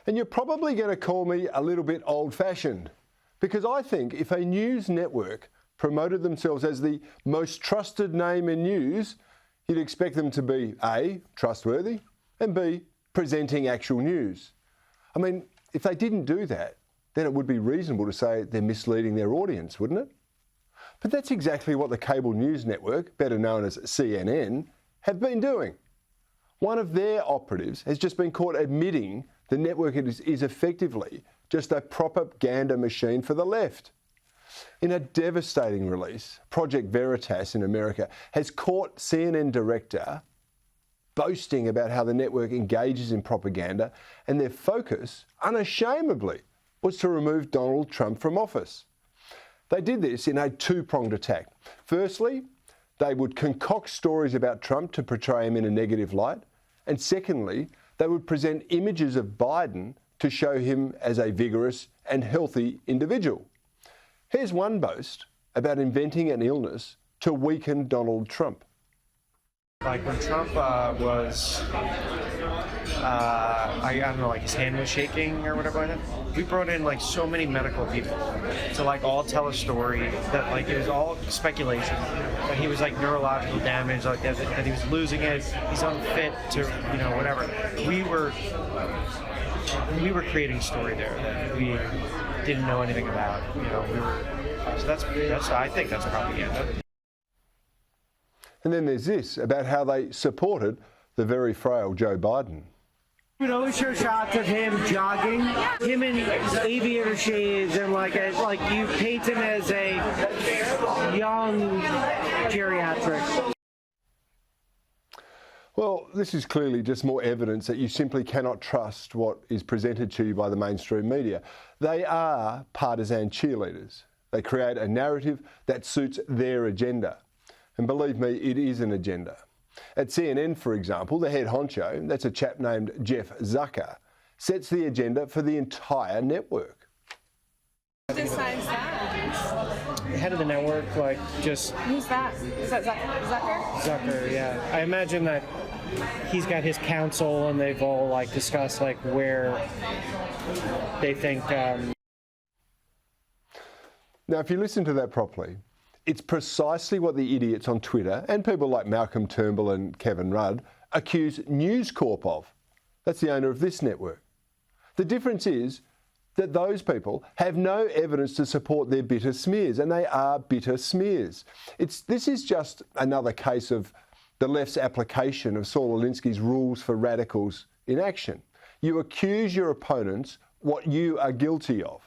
And you're probably going to call me a little bit old-fashioned, because I think if a news network promoted themselves as the most trusted name in news, you'd expect them to be A, trustworthy, and B, presenting actual news. I mean, if they didn't do that, then it would be reasonable to say they're misleading their audience, wouldn't it? But that's exactly what the cable news network, better known as CNN, have been doing. One of their operatives has just been caught admitting the network is effectively just a propaganda machine for the left. In a devastating release, Project Veritas in America has caught CNN director boasting about how the network engages in propaganda, and their focus, unashamedly, was to remove Donald Trump from office. They did this in a two-pronged attack. Firstly, they would concoct stories about Trump to portray him in a negative light. And secondly, they would present images of Biden to show him as a vigorous and healthy individual. Here's one boast about inventing an illness to weaken Donald Trump. Like when Trump was, I don't know, like his hand was shaking or whatever like that, we brought in like so many medical people to like all tell a story that like it was all speculation, that he was like neurological damage, like that he was losing it, he's unfit to, you know, whatever. We were creating a story there that we didn't know anything about, you know. So that's I think that's propaganda. And then there's this about how they supported the very frail Joe Biden. You know, show shots of him jogging, him in aviator shades, and like you paint him as a young geriatric. Well, this is clearly just more evidence that you simply cannot trust what is presented to you by the mainstream media. They are partisan cheerleaders. They create a narrative that suits their agenda. And believe me, it is an agenda. At CNN, for example, the head honcho, that's a chap named Jeff Zucker, sets the agenda for the entire network. Decides that? The head of the network, like, just... Who's that? Is that Zucker? Zucker, yeah. I imagine that he's got his council and they've all, like, discussed, like, where they think... Now, if you listen to that properly, it's precisely what the idiots on Twitter and people like Malcolm Turnbull and Kevin Rudd accuse News Corp of. That's the owner of this network. The difference is that those people have no evidence to support their bitter smears, and they are bitter smears. This is just another case of the left's application of Saul Alinsky's rules for radicals in action. You accuse your opponents what you are guilty of.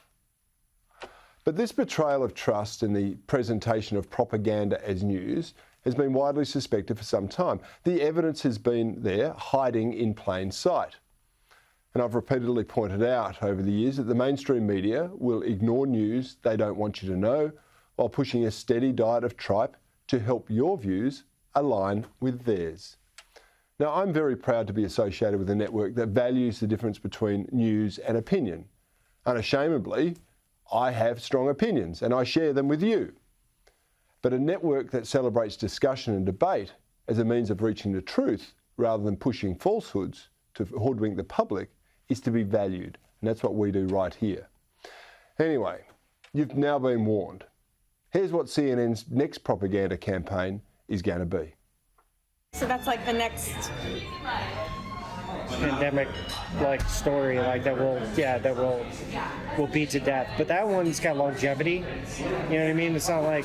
But this betrayal of trust in the presentation of propaganda as news has been widely suspected for some time. The evidence has been there, hiding in plain sight. And I've repeatedly pointed out over the years that the mainstream media will ignore news they don't want you to know while pushing a steady diet of tripe to help your views align with theirs. Now, I'm very proud to be associated with a network that values the difference between news and opinion. Unashamedly, I have strong opinions and I share them with you. But a network that celebrates discussion and debate as a means of reaching the truth rather than pushing falsehoods to hoodwink the public is to be valued. And that's what we do right here. Anyway, you've now been warned. Here's what CNN's next propaganda campaign is going to be. So that's like the next pandemic like story like that will beat to death, but that one's got longevity, you know what I mean? It's not like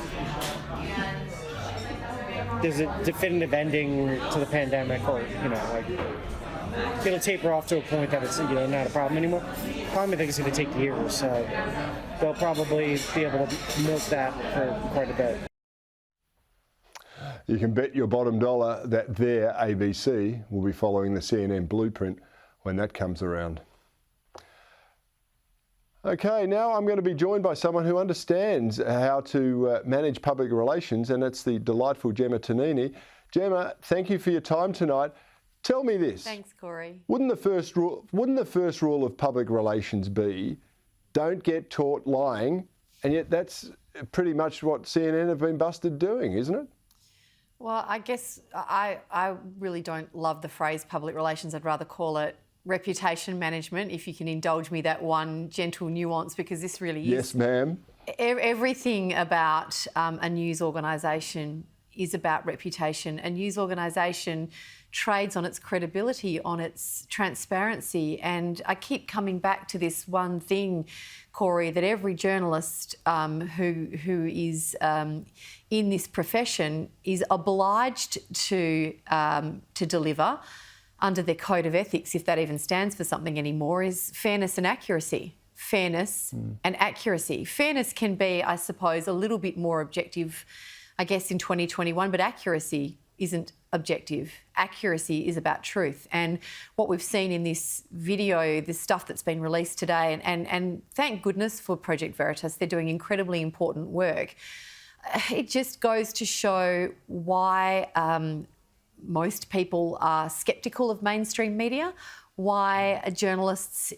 there's a definitive ending to the pandemic, or you know, like it'll taper off to a point that it's, you know, not a problem anymore. Probably think it's going to take years, so they'll probably be able to milk that for quite a bit. You can bet your bottom dollar that their ABC will be following the CNN blueprint when that comes around. Okay, now I'm going to be joined by someone who understands how to manage public relations, and it's the delightful Gemma Tonini. Gemma, thank you for your time tonight. Tell me this. Thanks, Corey. Wouldn't the first rule of public relations be don't get taught lying? And yet that's pretty much what CNN have been busted doing, isn't it? Well, I guess I really don't love the phrase public relations. I'd rather call it reputation management, if you can indulge me that one gentle nuance, because this really is. Yes, ma'am. Everything about a news organisation is about reputation. A news organisation trades on its credibility, on its transparency. And I keep coming back to this one thing, Corey, that every journalist who is in this profession is obliged to deliver under their code of ethics, if that even stands for something anymore, is fairness and accuracy. Fairness and accuracy. Fairness can be, I suppose, a little bit more objective, I guess, in 2021, but accuracy isn't objective. Accuracy is about truth. And what we've seen in this video, this stuff that's been released today, and thank goodness for Project Veritas, they're doing incredibly important work. It just goes to show why most people are sceptical of mainstream media, why journalists,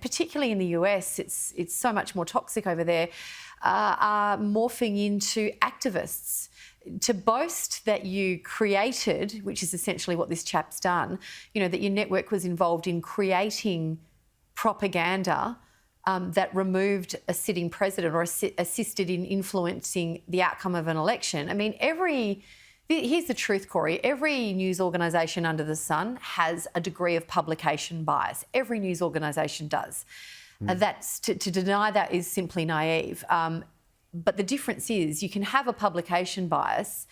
particularly in the US, it's so much more toxic over there, are morphing into activists. To boast that you created, which is essentially what this chap's done, that your network was involved in creating propaganda that removed a sitting president or assisted in influencing the outcome of an election. I mean, here's the truth, Corey. Every news organisation under the sun has a degree of publication bias. Every news organisation does. That's to deny that is simply naive. But the difference is you can have a publication bias,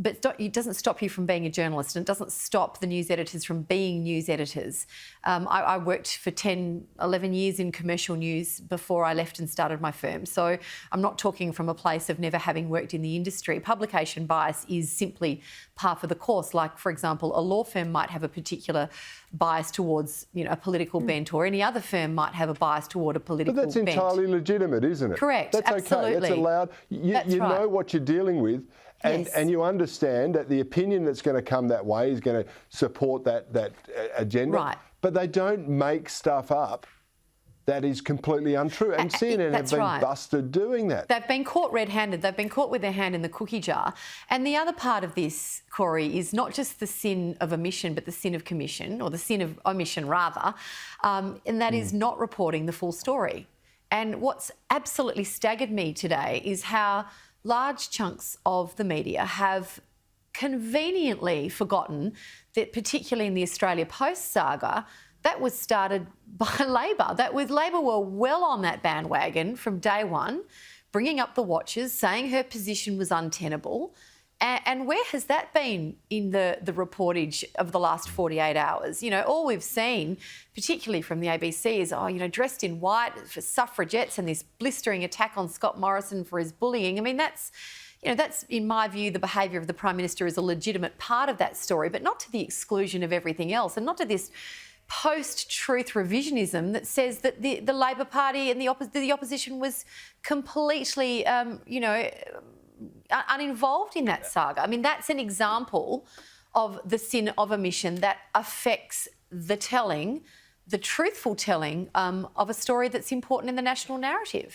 but it doesn't stop you from being a journalist, and it doesn't stop the news editors from being news editors. I worked for 10, 11 years in commercial news before I left and started my firm. So I'm not talking from a place of never having worked in the industry. Publication bias is simply par for the course. Like, for example, a law firm might have a particular bias towards, a political bent, or any other firm might have a bias toward a political bent. But that's entirely legitimate, isn't it? Correct, that's absolutely. Okay, that's allowed. You know what you're dealing with. And you understand that the opinion that's going to come that way is going to support that agenda. Right. But they don't make stuff up that is completely untrue. And CNN have been busted doing that. They've been caught red-handed. They've been caught with their hand in the cookie jar. And the other part of this, Corey, is not just the sin of omission, but the sin of commission, or the sin of omission, rather. And that is not reporting the full story. And what's absolutely staggered me today is how large chunks of the media have conveniently forgotten that, particularly in the Australia Post saga, that was started by Labor. Labor were well on that bandwagon from day one, bringing up the watches, saying her position was untenable. And where has that been in the reportage of the last 48 hours? All we've seen, particularly from the ABC, is, dressed in white for suffragettes and this blistering attack on Scott Morrison for his bullying. I mean, that's, in my view, the behaviour of the Prime Minister is a legitimate part of that story, but not to the exclusion of everything else, and not to this post-truth revisionism that says that the Labor Party and the opposition was completely, uninvolved in that saga. I mean, that's an example of the sin of omission that affects the truthful telling of a story that's important in the national narrative.